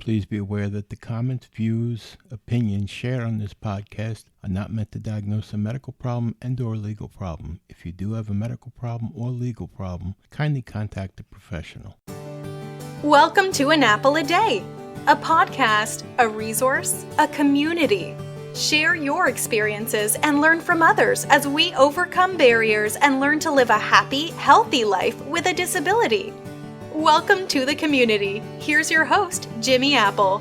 Please be aware that the comments, views, opinions shared on this podcast are not meant to diagnose a medical problem and/or legal problem. If you do have a medical problem or legal problem, kindly contact a professional. Welcome to An Apple a Day, a podcast, a resource, a community. Share your experiences and learn from others as we overcome barriers and learn to live a happy, healthy life with a disability. Welcome to the community. Here's your host, Jimmy Apple.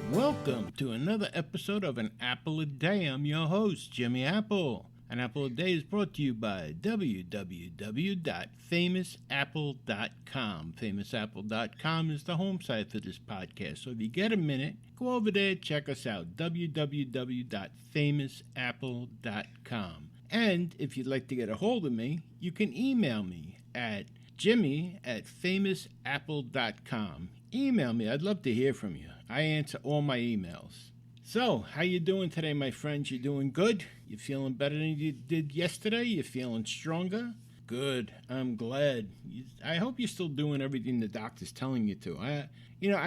Welcome to another episode of An Apple a Day. I'm your host, Jimmy Apple. An Apple a Day is brought to you by www.famousapple.com. Famousapple.com is the home site for this podcast. So if you get a minute, go over there, check us out, www.famousapple.com. And if you'd like to get a hold of me, you can email me at jimmy@famousapple.com. Email me. I'd love to hear from you. I answer all my emails. So, how you doing today, my friends? You doing good? You feeling better than you did yesterday? You feeling stronger? Good. I'm glad. I hope you're still doing everything the doctor's telling you to. I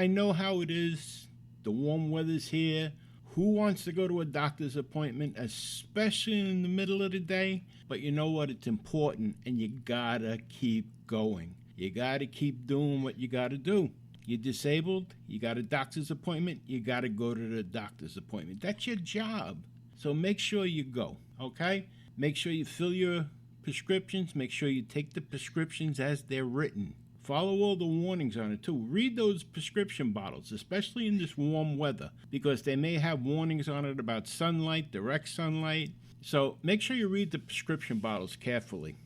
know how it is. The warm weather's here. Who wants to go to a doctor's appointment, especially in the middle of the day? But you know what? It's important, and you gotta keep going. You gotta keep doing what you gotta do. You're disabled, you got a doctor's appointment, you gotta go to the doctor's appointment. That's your job. So make sure you go, okay? Make sure you fill your prescriptions. Make sure you take the prescriptions as they're written. Follow all the warnings on it, too. Read those prescription bottles, especially in this warm weather, because they may have warnings on it about sunlight, direct sunlight. So make sure you read the prescription bottles carefully.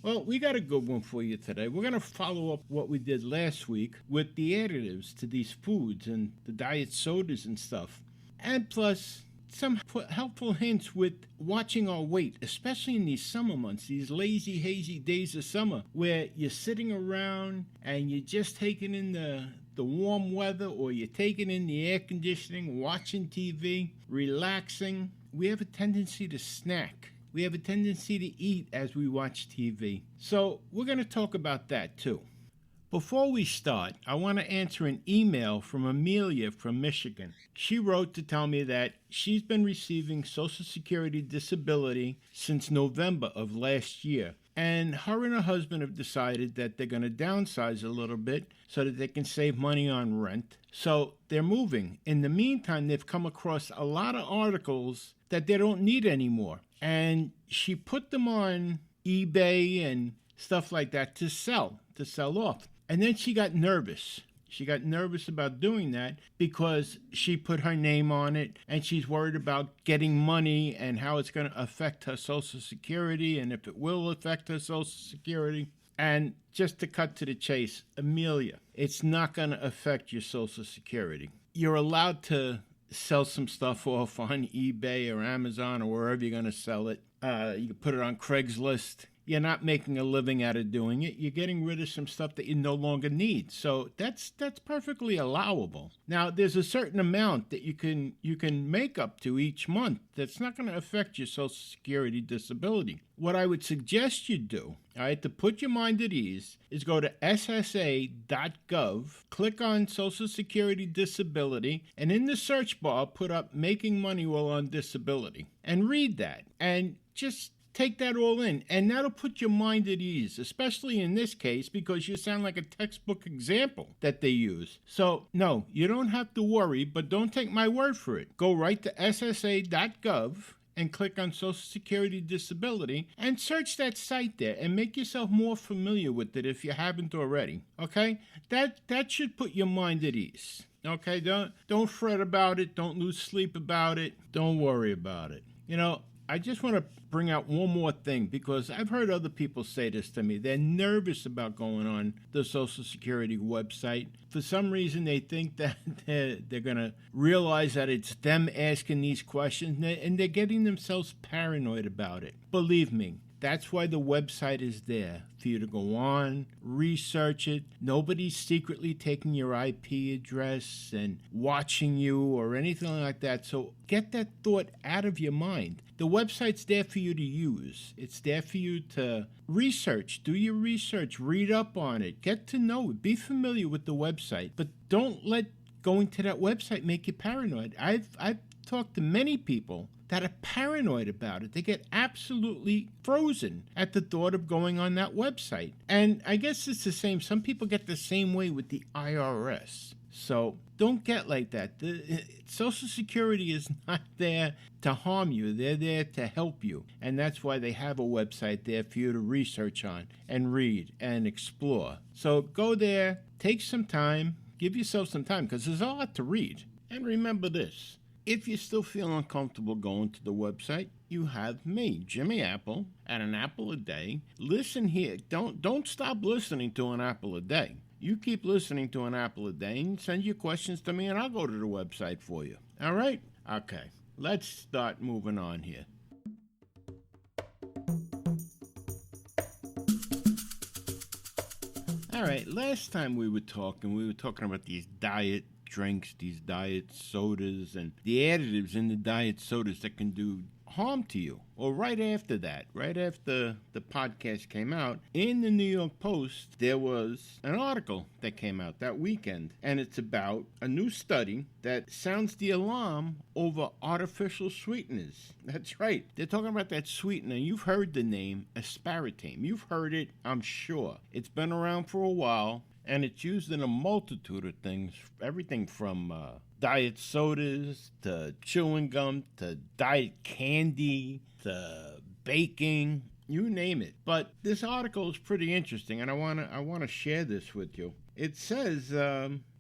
Well, we got a good one for you today. We're going to follow up what we did last week with the additives to these foods and the diet sodas and stuff. And plus, some helpful hints with watching our weight, especially in these summer months, these lazy, hazy days of summer, where you're sitting around and you're just taking in the warm weather, or you're taking in the air conditioning, watching TV, relaxing. We have a tendency to snack. We have a tendency to eat as we watch TV. So we're going to talk about that too. Before we start, I want to answer an email from Amelia from Michigan. She wrote to tell me that she's been receiving Social Security disability since November of last year. And her and her husband have decided that they're going to downsize a little bit so that they can save money on rent. So they're moving. In the meantime, they've come across a lot of articles that they don't need anymore. And she put them on eBay and stuff like that to sell off. And then she got nervous. She got nervous about doing that because she put her name on it, and she's worried about getting money and how it's going to affect her Social Security and if it will affect her Social Security. And just to cut to the chase, Amelia, it's not going to affect your Social Security. You're allowed to sell some stuff off on eBay or Amazon or wherever you're going to sell it. You can put it on Craigslist. You're not making a living out of doing it. You're getting rid of some stuff that you no longer need. So that's perfectly allowable. Now, there's a certain amount that you can make up to each month that's not going to affect your Social Security disability. What I would suggest you do, all right, to put your mind at ease, is go to ssa.gov, click on Social Security Disability, and in the search bar, put up Making Money While on Disability, and read that, and just take that all in, and that'll put your mind at ease, especially in this case, because you sound like a textbook example that they use. So, no, you don't have to worry, but don't take my word for it. Go right to ssa.gov and click on Social Security Disability and search that site there and make yourself more familiar with it if you haven't already, okay? That should put your mind at ease, okay? Don't fret about it. Don't lose sleep about it. Don't worry about it. You know, I just want to bring out one more thing, because I've heard other people say this to me. They're nervous about going on the Social Security website. For some reason, they think that they're going to realize that it's them asking these questions, and they're getting themselves paranoid about it. Believe me, that's why the website is there, for you to go on, research it. Nobody's secretly taking your IP address and watching you or anything like that. So get that thought out of your mind. The website's there for you to use. It's there for you to research, do your research, read up on it, get to know it, be familiar with the website. But don't let going to that website make you paranoid. I've talked to many people that are paranoid about it. They get absolutely frozen at the thought of going on that website. And I guess it's the same. Some people get the same way with the IRS. So don't get like that. The Social Security is not there to harm you. They're there to help you. And that's why they have a website there for you to research on and read and explore. So go there, take some time, give yourself some time, because there's a lot to read. And remember this. If you still feel uncomfortable going to the website, you have me, Jimmy Apple, at an apple a day. Listen here. Don't stop listening to an apple a day. You keep listening to an apple a day and send your questions to me, and I'll go to the website for you. All right? Okay. Let's start moving on here. All right. Last time we were talking about these diet drinks, these diet sodas, and the additives in the diet sodas that can do harm to you. Or right after the podcast came out, in the New York Post, there was an article that came out that weekend, and it's about a new study that sounds the alarm over artificial sweeteners. That's right. They're talking about that sweetener. You've heard the name aspartame. You've heard it, I'm sure. It's been around for a while. And it's used in a multitude of things, everything from diet sodas to chewing gum to diet candy to baking, you name it. But this article is pretty interesting, and I wanna share this with you. It says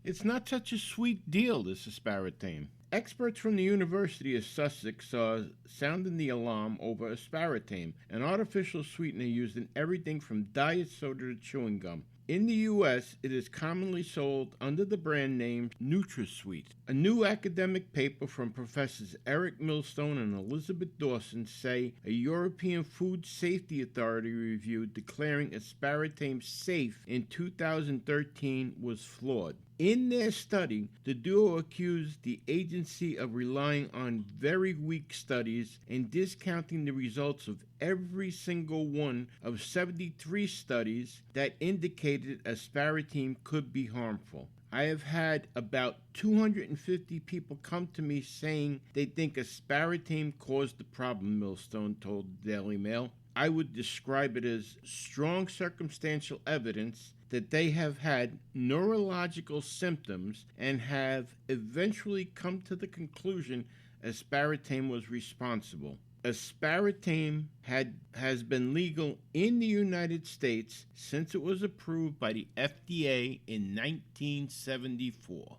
it's not such a sweet deal, this aspartame. Experts from the University of Sussex are sounding the alarm over aspartame, an artificial sweetener used in everything from diet soda to chewing gum. In the U.S., it is commonly sold under the brand name NutraSweet. A new academic paper from Professors Eric Millstone and Elizabeth Dawson say a European Food Safety Authority review declaring aspartame safe in 2013 was flawed. In their study, the duo accused the agency of relying on very weak studies and discounting the results of every single one of 73 studies that indicated aspartame could be harmful. I have had about 250 people come to me saying they think aspartame caused the problem, Millstone told the Daily Mail. I would describe it as strong circumstantial evidence that they have had neurological symptoms and have eventually come to the conclusion aspartame was responsible. Aspartame has been legal in the United States since it was approved by the FDA in 1974.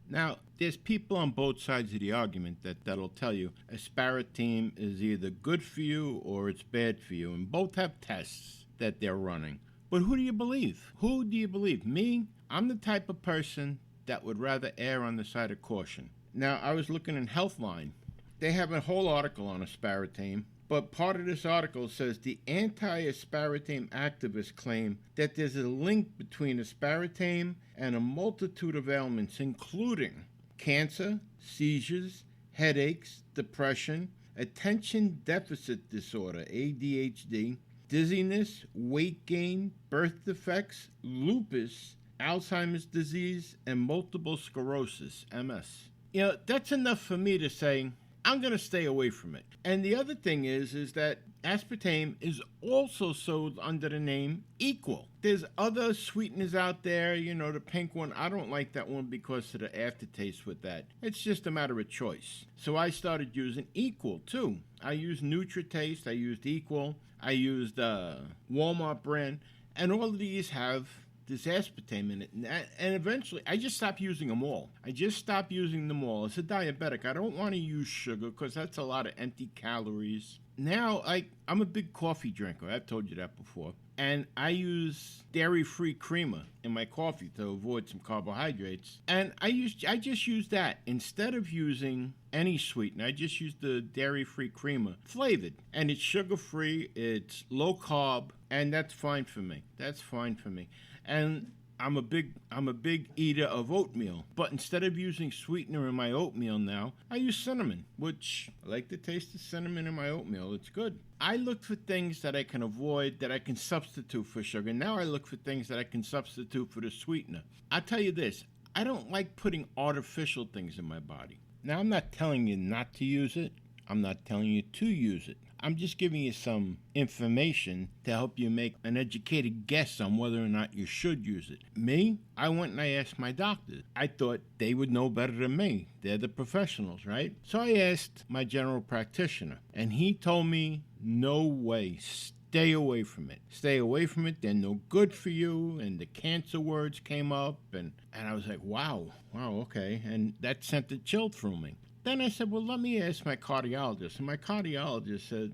Now, there's people on both sides of the argument that'll tell you aspartame is either good for you or it's bad for you, and both have tests that they're running. But who do you believe? Who do you believe? Me? I'm the type of person that would rather err on the side of caution. Now, I was looking in Healthline. They have a whole article on aspartame, but part of this article says the anti-aspartame activists claim that there's a link between aspartame and a multitude of ailments, including cancer, seizures, headaches, depression, attention deficit disorder, ADHD, dizziness, weight gain, birth defects, lupus, Alzheimer's disease, and multiple sclerosis, MS. You know, that's enough for me to say, I'm going to stay away from it. And the other thing is that aspartame is also sold under the name Equal. There's other sweeteners out there, you know, the pink one. I don't like that one because of the aftertaste with that. It's just a matter of choice. So I started using Equal, too. I used NutriTaste. I used Equal. I used Walmart brand. And all of these have this aspartame in it. And eventually, I just stopped using them all. As a diabetic, I don't want to use sugar because that's a lot of empty calories. Now, I'm a big coffee drinker. I've told you that before. And I use dairy-free creamer in my coffee to avoid some carbohydrates. And I just use that. Instead of using any sweetener, I just use the dairy-free creamer, flavored. And it's sugar-free, it's low-carb, and that's fine for me. And I'm a big eater of oatmeal, but instead of using sweetener in my oatmeal now, I use cinnamon, which I like the taste of cinnamon in my oatmeal. It's good. I look for things that I can avoid, that I can substitute for sugar. Now I look for things that I can substitute for the sweetener. I'll tell you this, I don't like putting artificial things in my body. Now, I'm not telling you not to use it. I'm not telling you to use it. I'm just giving you some information to help you make an educated guess on whether or not you should use it. Me, I went and I asked my doctor. I thought they would know better than me. They're the professionals, right? So I asked my general practitioner, and he told me, no way, stay away from it. Stay away from it. They're no good for you. And the cancer words came up, and I was like, wow, okay. And that sent a chill through me. Then I said, well, let me ask my cardiologist. And my cardiologist said,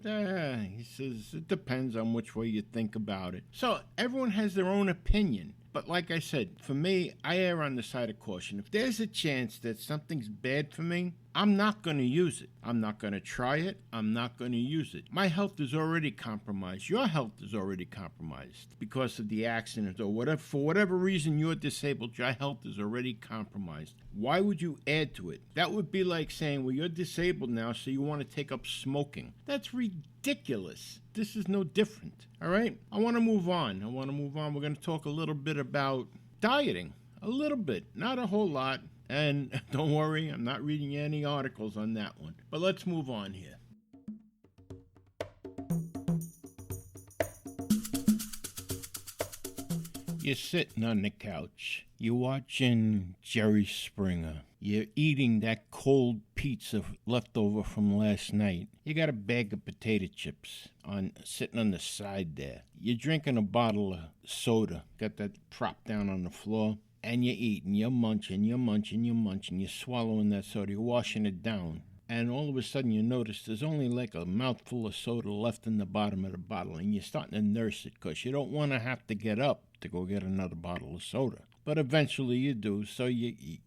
he says, it depends on which way you think about it. So everyone has their own opinion. But like I said, for me, I err on the side of caution. If there's a chance that something's bad for me, I'm not going to use it. I'm not going to try it. I'm not going to use it. My health is already compromised. Your health is already compromised because of the accident or whatever. For whatever reason you're disabled, your health is already compromised. Why would you add to it? That would be like saying, well, you're disabled now, so you want to take up smoking. That's ridiculous. This is no different. All right? I want to move on. We're going to talk a little bit about dieting. A little bit. Not a whole lot. And don't worry, I'm not reading any articles on that one. But let's move on here. You're sitting on the couch. You're watching Jerry Springer. You're eating that cold pizza left over from last night. You got a bag of potato chips sitting on the side there. You're drinking a bottle of soda. Got that prop down on the floor. And you're eating, you're munching, you're swallowing that soda, you're washing it down. And all of a sudden you notice there's only like a mouthful of soda left in the bottom of the bottle, and you're starting to nurse it because you don't want to have to get up to go get another bottle of soda. But eventually you do, so you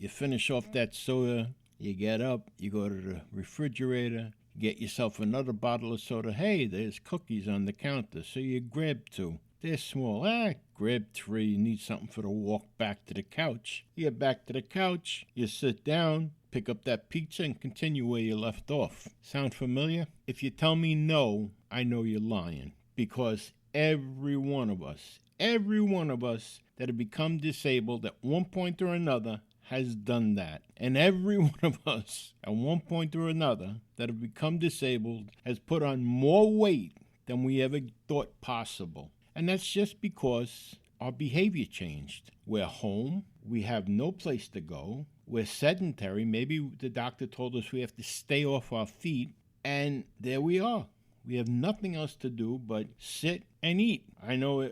finish off that soda, you get up, you go to the refrigerator, get yourself another bottle of soda. Hey, there's cookies on the counter, so you grab two. They're small. Grab three. You need something for the walk back to the couch. You get back to the couch. You sit down, pick up that pizza, and continue where you left off. Sound familiar? If you tell me no, I know you're lying. Because every one of us that have become disabled at one point or another has done that. And every one of us at one point or another that have become disabled has put on more weight than we ever thought possible. And that's just because our behavior changed. We're home. We have no place to go. We're sedentary. Maybe the doctor told us we have to stay off our feet. And there we are. We have nothing else to do but sit and eat. I know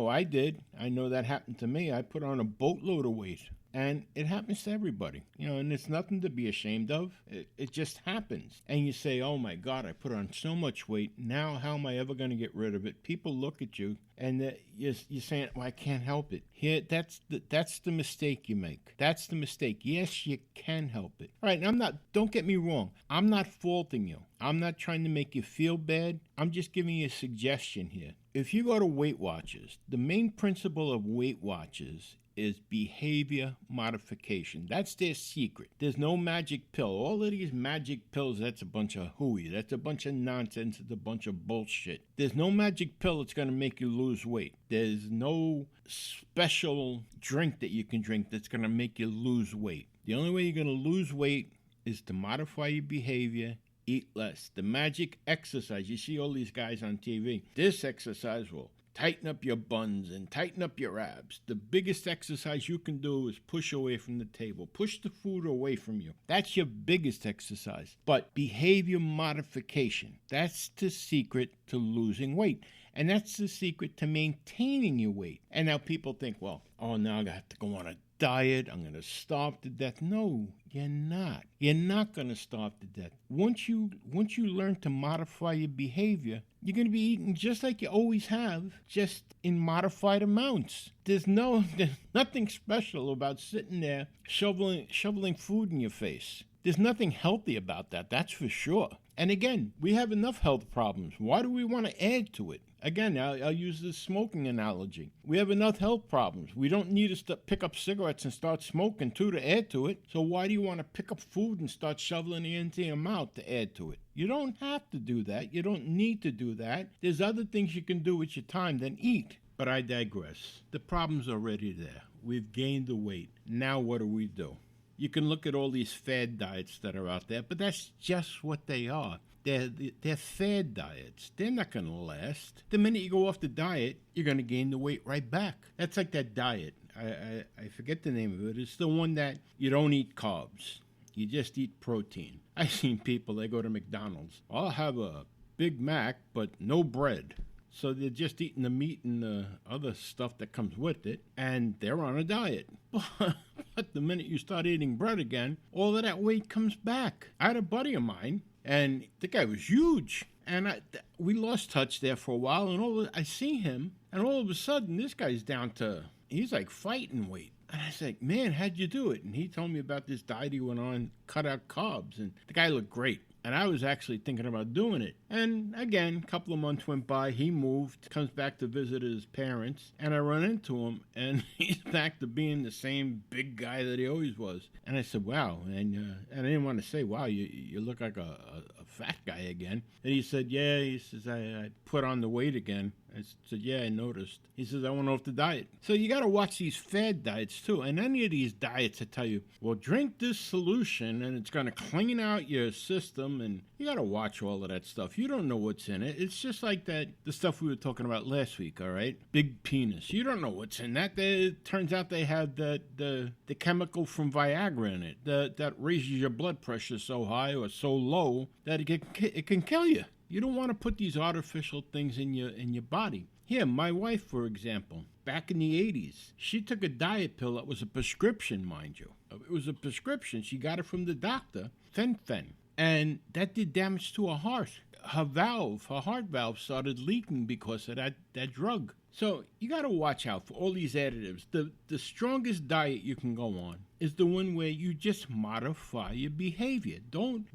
I did. I know that happened to me. I put on a boatload of weight. And it happens to everybody, and it's nothing to be ashamed of. It just happens. And you say, oh my God, I put on so much weight. Now how am I ever going to get rid of it? People look at you and you're saying, well, I can't help it. Here, that's the mistake you make. That's the mistake. Yes, you can help it. All right, and don't get me wrong. I'm not faulting you. I'm not trying to make you feel bad. I'm just giving you a suggestion here. If you go to Weight Watchers, the main principle of Weight Watchers is behavior modification. That's their secret. There's no magic pill. All of these magic pills, that's a bunch of hooey. That's a bunch of nonsense. It's a bunch of bullshit. There's no magic pill that's going to make you lose weight. There's no special drink that you can drink that's going to make you lose weight. The only way you're going to lose weight is to modify your behavior, eat less. The magic exercise, you see all these guys on TV. This exercise will tighten up your buns and tighten up your abs. The biggest exercise you can do is push away from the table. Push the food away from you. That's your biggest exercise. But behavior modification, that's the secret to losing weight. And that's the secret to maintaining your weight. And now people think, well, now I have to go on a diet. I'm going to starve to death. No, you're not. You're not going to starve to death. Once you learn to modify your behavior, you're going to be eating just like you always have, just in modified amounts. There's nothing special about sitting there shoveling food in your face. There's nothing healthy about that, that's for sure. And again, we have enough health problems. Why do we want to add to it? Again, I'll use this smoking analogy. We have enough health problems. We don't need to pick up cigarettes and start smoking, too, to add to it. So why do you want to pick up food and start shoveling it into your mouth to add to it? You don't have to do that. You don't need to do that. There's other things you can do with your time than eat. But I digress. The problem's already there. We've gained the weight. Now what do? You can look at all these fad diets that are out there, but that's just what they are. They're fad diets. They're not going to last. The minute you go off the diet, you're going to gain the weight right back. That's like that diet. I forget the name of it. It's the one that you don't eat carbs. You just eat protein. I've seen people, they go to McDonald's. I'll have a Big Mac, but no bread. So they're just eating the meat and the other stuff that comes with it, and they're on a diet. But the minute you start eating bread again, all of that weight comes back. I had a buddy of mine, and the guy was huge. And we lost touch there for a while, and I see him, and all of a sudden, this guy's down to, he's like fighting weight. And I was like, man, how'd you do it? And he told me about this diet he went on, cut out carbs, and the guy looked great. And I was actually thinking about doing it. And again, a couple of months went by. He moved, comes back to visit his parents. And I run into him, and he's back to being the same big guy that he always was. And I said, wow. And I didn't want to say, wow, you look like a fat guy again. And he said, yeah. He says, I put on the weight again. I said, yeah, I noticed. He says, I went off the diet. So you got to watch these fad diets, too. And any of these diets that tell you, well, drink this solution, and it's going to clean out your system. And you got to watch all of that stuff. You don't know what's in it. It's just like the stuff we were talking about last week, all right? Big penis. You don't know what's in that. It turns out they have the chemical from Viagra in it that raises your blood pressure so high or so low that it can kill you. You don't want to put these artificial things in your body. Here, my wife, for example, back in the 80s, she took a diet pill that was a prescription, mind you. It was a prescription. She got it from the doctor, fen. And that did damage to her heart. Her heart valve started leaking because of that drug. So you got to watch out for all these additives. The strongest diet you can go on is the one where you just modify your behavior. Don't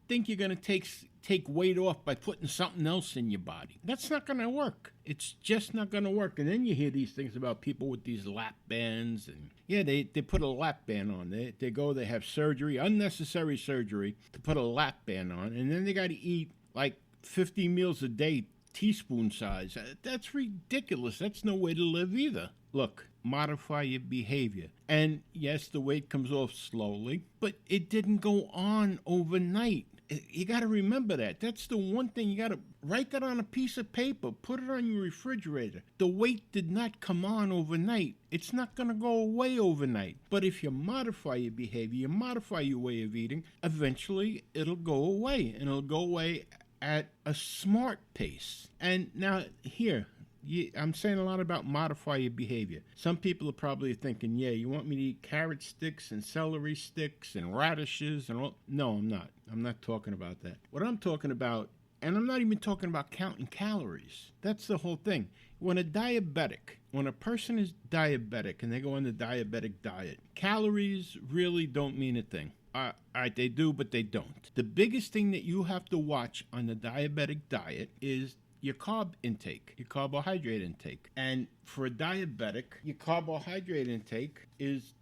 think you're going to take weight off by putting something else in your body. That's not going to work. It's just not going to work. And then you hear these things about people with these lap bands. And yeah, they put a lap band on. They have surgery, unnecessary surgery, to put a lap band on. And then they got to eat like 50 meals a day, teaspoon size. That's ridiculous. That's no way to live either. Look, modify your behavior. And yes, the weight comes off slowly, but it didn't go on overnight. You got to remember that. That's the one thing. You got to write that on a piece of paper. Put it on your refrigerator. The weight did not come on overnight. It's not going to go away overnight. But if you modify your behavior, you modify your way of eating, eventually it'll go away. And it'll go away at a smart pace. And now here, I'm saying a lot about modify your behavior. Some people are probably thinking, yeah, you want me to eat carrot sticks and celery sticks and radishes and all? No, I'm not. I'm not talking about that. What I'm talking about, and I'm not even talking about counting calories. That's the whole thing. When a person is diabetic and they go on the diabetic diet, calories really don't mean a thing. All right, they do, but they don't. The biggest thing that you have to watch on the diabetic diet is your carb intake, your carbohydrate intake. And for a diabetic, your carbohydrate intake is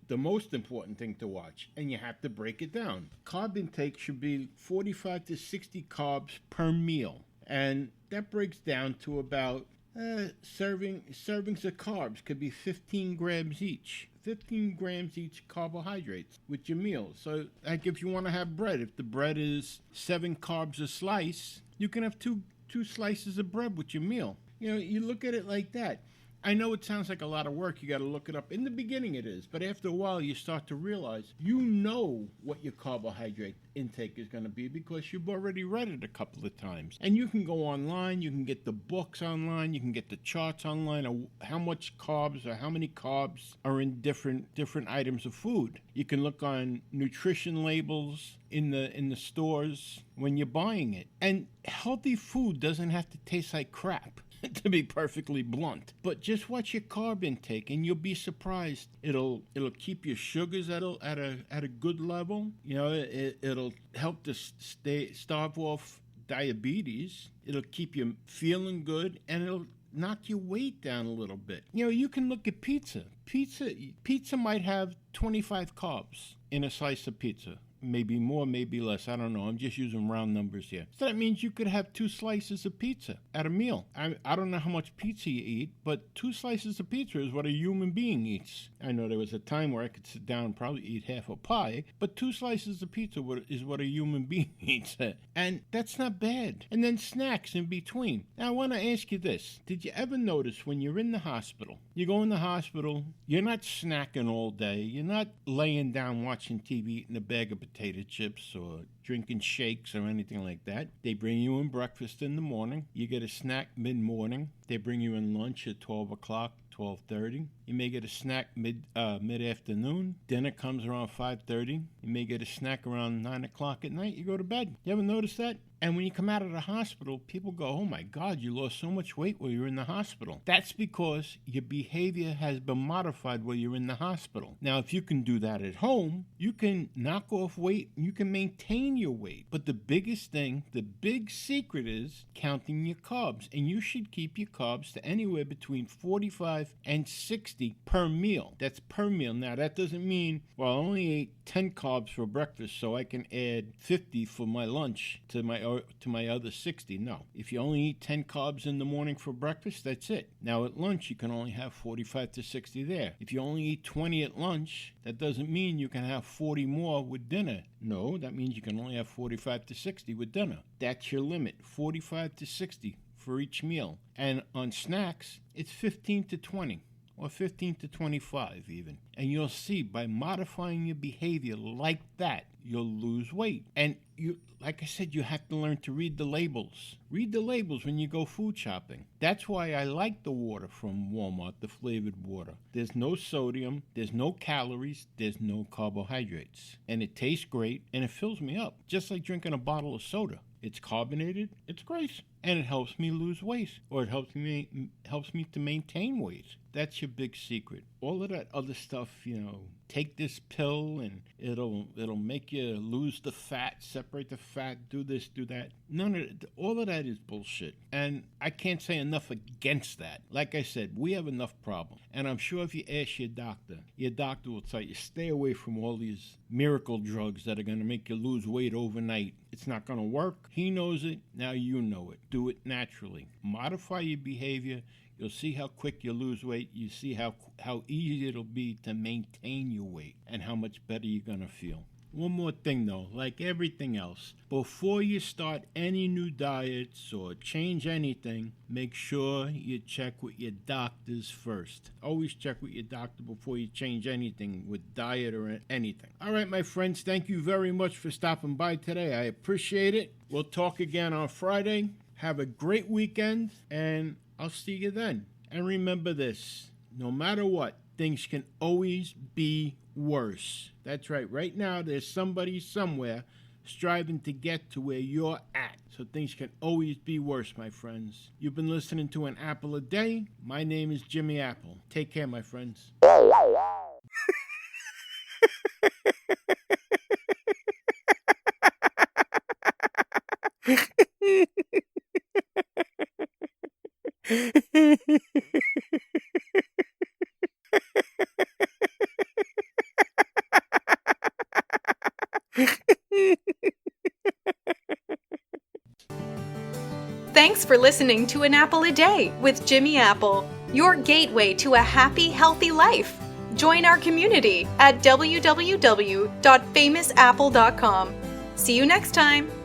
the most important thing to watch, and you have to break it down. Carb intake should be 45 to 60 carbs per meal, and that breaks down to about servings of carbs could be 15 grams each. 15 grams each carbohydrates with your meals. So like if you want to have bread, if the bread is 7 carbs a slice, you can have two slices of bread with your meal. You know, you look at it like that. I know it sounds like a lot of work. You got to look it up. In the beginning it is, but after a while you start to realize you know what your carbohydrate intake is going to be because you've already read it a couple of times. And you can go online, you can get the books online, you can get the charts online of how much carbs or how many carbs are in different items of food. You can look on nutrition labels in the stores when you're buying it. And healthy food doesn't have to taste like crap. To be perfectly blunt, but just watch your carb intake, and you'll be surprised. It'll keep your sugars at a good level. You know, it'll help to starve off diabetes. It'll keep you feeling good, and it'll knock your weight down a little bit. You know, you can look at pizza. Pizza might have 25 carbs in a slice of pizza. Maybe more, maybe less. I don't know. I'm just using round numbers here. So that means you could have 2 slices of pizza at a meal. I don't know how much pizza you eat, but 2 slices of pizza is what a human being eats. I know there was a time where I could sit down and probably eat half a pie, but 2 slices of pizza is what a human being eats. And that's not bad. And then snacks in between. Now, I want to ask you this. Did you ever notice when you're in the hospital, you go in the hospital, you're not snacking all day, you're not laying down watching TV, eating a bag of potato chips or drinking shakes or anything like that. They bring you in breakfast in the morning. You get a snack mid-morning. They bring you in lunch at 12 o'clock, 12:30. You may get a snack mid-afternoon. Dinner comes around 5:30. You may get a snack around 9 o'clock at night. You go to bed. You ever notice that? And when you come out of the hospital, people go, oh my God, you lost so much weight while you were in the hospital. That's because your behavior has been modified while you're in the hospital. Now, if you can do that at home, you can knock off weight and you can maintain your weight. But the biggest thing, the big secret is counting your carbs. And you should keep your carbs to anywhere between 45 and 60 per meal. That's per meal. Now, that doesn't mean, well, I only ate 10 carbs for breakfast, so I can add 50 for my lunch to my other 60. No. If you only eat 10 carbs in the morning for breakfast, that's it. Now at lunch, you can only have 45 to 60 there. If you only eat 20 at lunch, that doesn't mean you can have 40 more with dinner. No, that means you can only have 45 to 60 with dinner. That's your limit, 45 to 60 for each meal. And on snacks, it's 15 to 20. Or 15 to 25 even. And you'll see by modifying your behavior like that, you'll lose weight. And you, like I said, you have to learn to read the labels. Read the labels when you go food shopping. That's why I like the water from Walmart, the flavored water. There's no sodium, there's no calories, there's no carbohydrates. And it tastes great and it fills me up. Just like drinking a bottle of soda. It's carbonated, it's great, and it helps me lose weight, or it helps me to maintain weight. That's your big secret. All of that other stuff, take this pill and it'll make you lose the fat, separate the fat, do this, do that. All of that is bullshit. And I can't say enough against that. Like I said, we have enough problems. And I'm sure if you ask your doctor will tell you, stay away from all these miracle drugs that are going to make you lose weight overnight. It's not going to work. He knows it. Now you know it. Do it naturally. Modify your behavior. You'll see how quick you lose weight. You see how easy it'll be to maintain your weight and how much better you're going to feel. One more thing though, like everything else, before you start any new diets or change anything, make sure you check with your doctors first. Always check with your doctor before you change anything with diet or anything. All right, my friends, thank you very much for stopping by today. I appreciate it. We'll talk again on Friday. Have a great weekend, and I'll see you then. And remember this, no matter what, things can always be worse. That's right. Right now, there's somebody somewhere striving to get to where you're at. So things can always be worse, my friends. You've been listening to An Apple a Day. My name is Jimmy Apple. Take care, my friends. Thanks for listening to An Apple a Day with Jimmy Apple, your gateway to a happy, healthy life. Join our community at www.famousapple.com. See you next time.